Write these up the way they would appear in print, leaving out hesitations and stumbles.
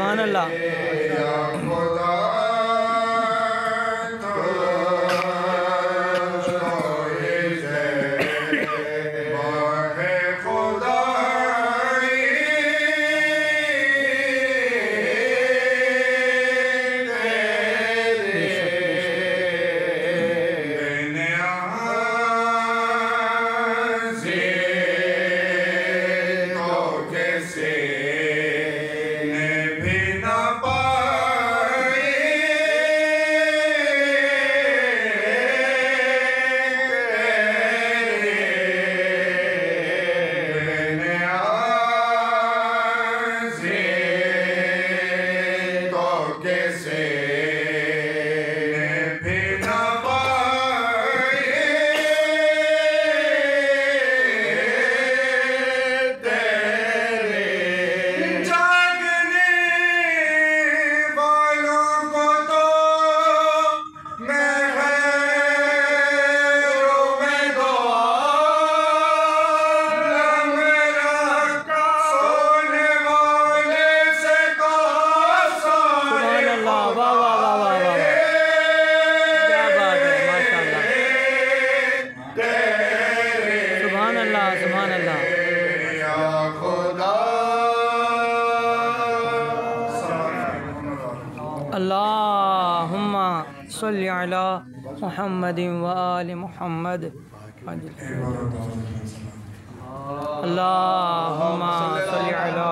सुभान अल्लाह। अल्लाहुम्मा सल्लि अला मुहम्मदिन व आलि मुहम्मद। अल्लाहुम्मा सल्लि अला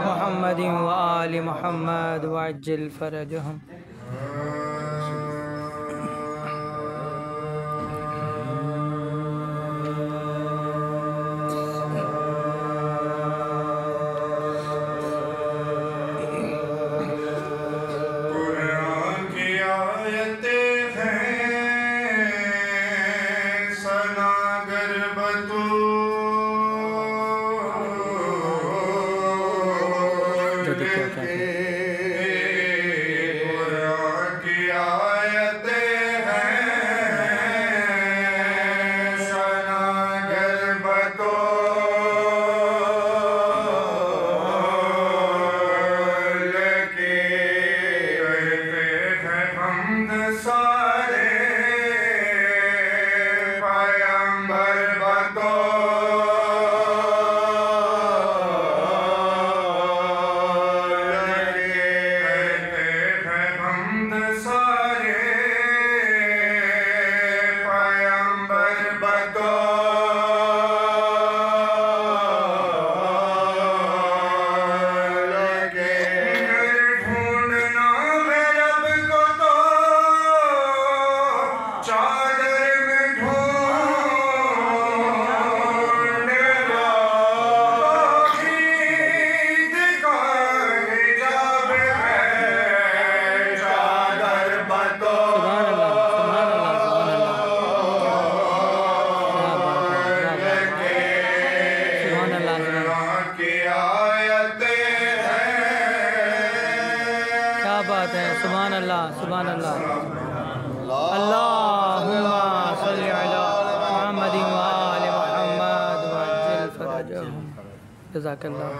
मुहम्मदिन व आलि मुहम्मद व अज्जिल फरजहुम। सुभान अल्लाह सुभान अल्लाह। अल्लाहुम्मा सल्लि अला मुहम्मदिन व आलि मुहम्मद व अज्जिल फरजहुम। जज़ाकल्लाह।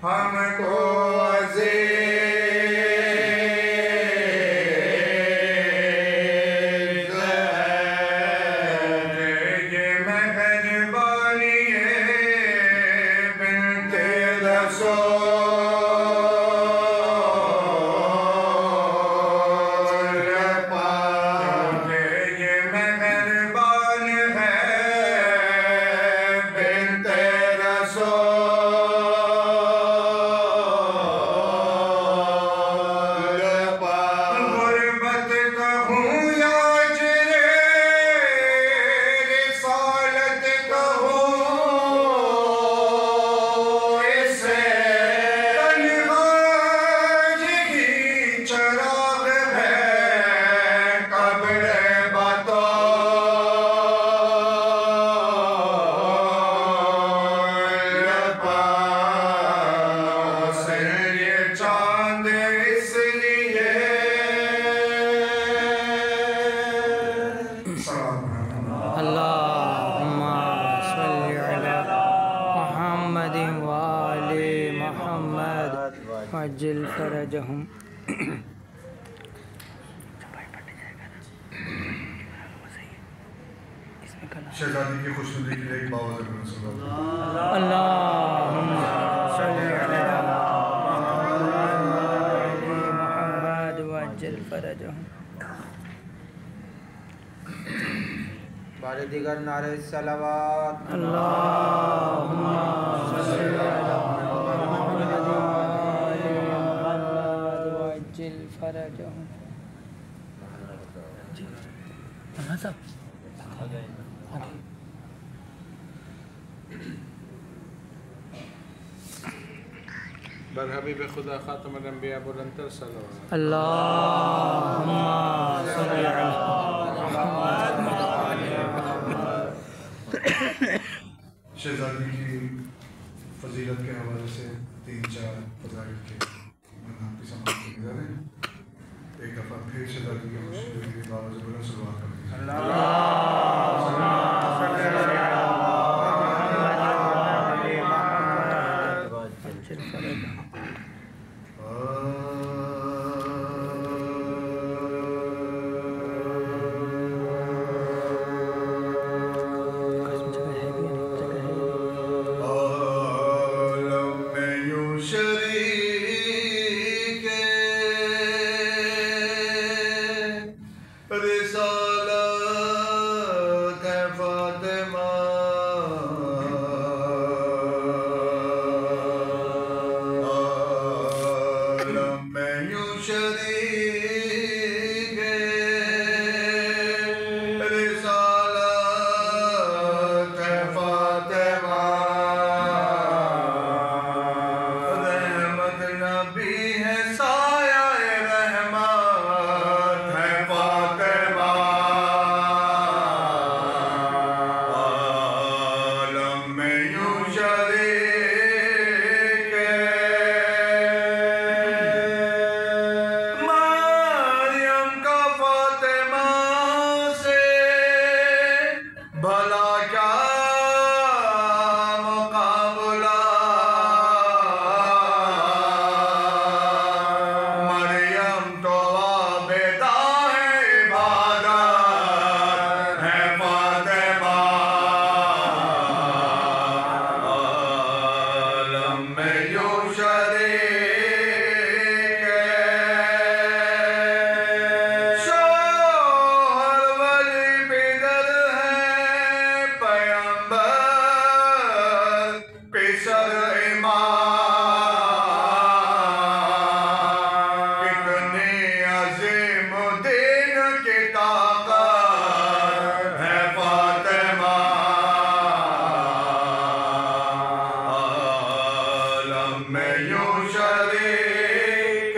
हमको अज़ीज़ है ये मेहरबानी बिन्ते रसूल पाक ये मेहरबान है बिन्ते रसूल पाक गुरबत कहूँ या अजरे रिसालत कहूँ इसे तन्हाई ही चराग है कब्र बतौल पास ये चांद इसलिए अल्लाहुम्मा सल्लि अला मुहम्मदिन व आलि मुहम्मद वअज्जिल फरजहुम। शहजादी की खुशनुदी के लिए एक बावज़ अल्लाहुम्मा सल्लि अला मुहम्मद वअज्जिल फरजहुम। बारे दिगर नारे सलावत अल्लाहुम्मा सल्लि अला मुहम्मद व आलि मुहम्मद वअज्जिल फरजहुम। बर हबीब खुदा खातमुल अंबिया बुलंदतर सलावत। अल्लाहुम्मा सल्लि अला शहजादी की फजीलत के हवाले से 3-4 फज़ाइल के आपकी समाप्त की गुज़ारें। एक दफ़ा फिर शहजादी की खुशनुदी के लिए बावज़ बुलंद सलवात कर दीजिए। आलम में यूं शरीक रिसालत है फातिमा आलम में यूं शरीक रिसालत है फातिमा रहमत नबी है साया रहमत है फातिमा आलम में यूं शरीक मरियम का फातिमा से भला क्या मुकाबला मरियम तो आबिदा है इबादत है फातिमा आलम में यूं शरीक शोहर वली बिदर है पैगंबर पेशर इमाम कितने अजीम दिन की ताकत है फातिमा आलम में यूं शरीक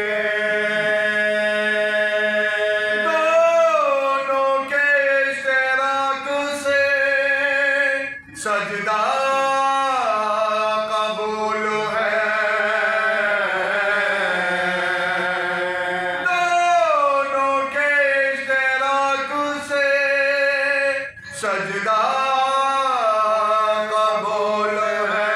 दोनों के इश्तिराक से सजदा कबूल है दोनों के इश्तिराक से सजदा कबूल है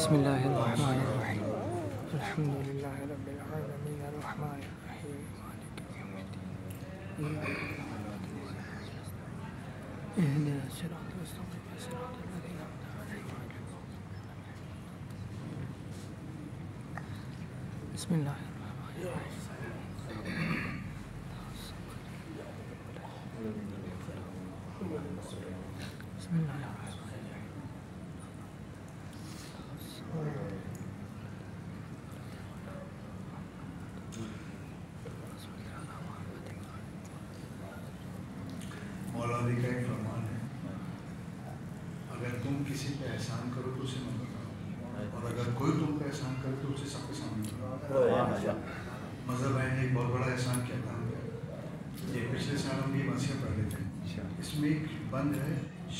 बिस्मिल्लाहिर्रहमानिर्रहीम अल्हम्दुलिल्लाहि रब्बिल आलमीन अर्रहमानिर रहीम मालिकि यौमिद्दीन इहदिनस सिरातल मुस्तक़ीम सिरातल लज़ीना अन'अमता अलैहिम बिस्मिल्लाहिर्रहमानिर्रहीम मौलावी का एक फरमान है, अगर तुम किसी पे एहसान करो तो उसे मत बताओ, और अगर कोई तुम पे एहसान करे तो उसे सबके सामने बताओ। मज़हब भाई ने एक बहुत बड़ा एहसान किया था। ये पिछले साल हम ये मसीहा पढ़ रहे थे, इसमें एक बंद है,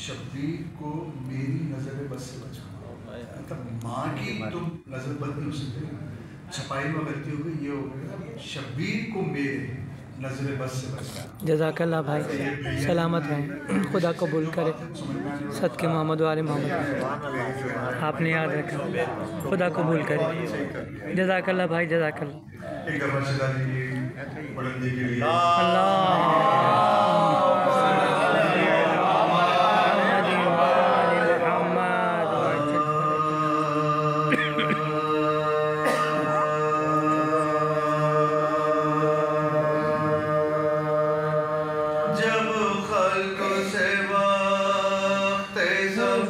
शब्बीर को मेरी नज़र बस से बचाना। मतलब माँ की तुम नज़र बद नहीं हो सकते, छपाई में गलती हो गई, ये हो गया शब्बीर को मेरे नज़र बस से बचाना। जज़ाकल्लाह भाई, सलामत रहें, खुदा कबूल करे, सदके मोहम्मद वाले मोहम्मद आपने याद रखा, खुदा कबूल करे। जज़ाकल्लाह भाई, जज़ाकल्लाह। एक दफ़ा शहज़ादी की बुलंदी के लिए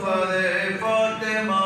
Fatima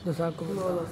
जज़ाकुमुल्लाह।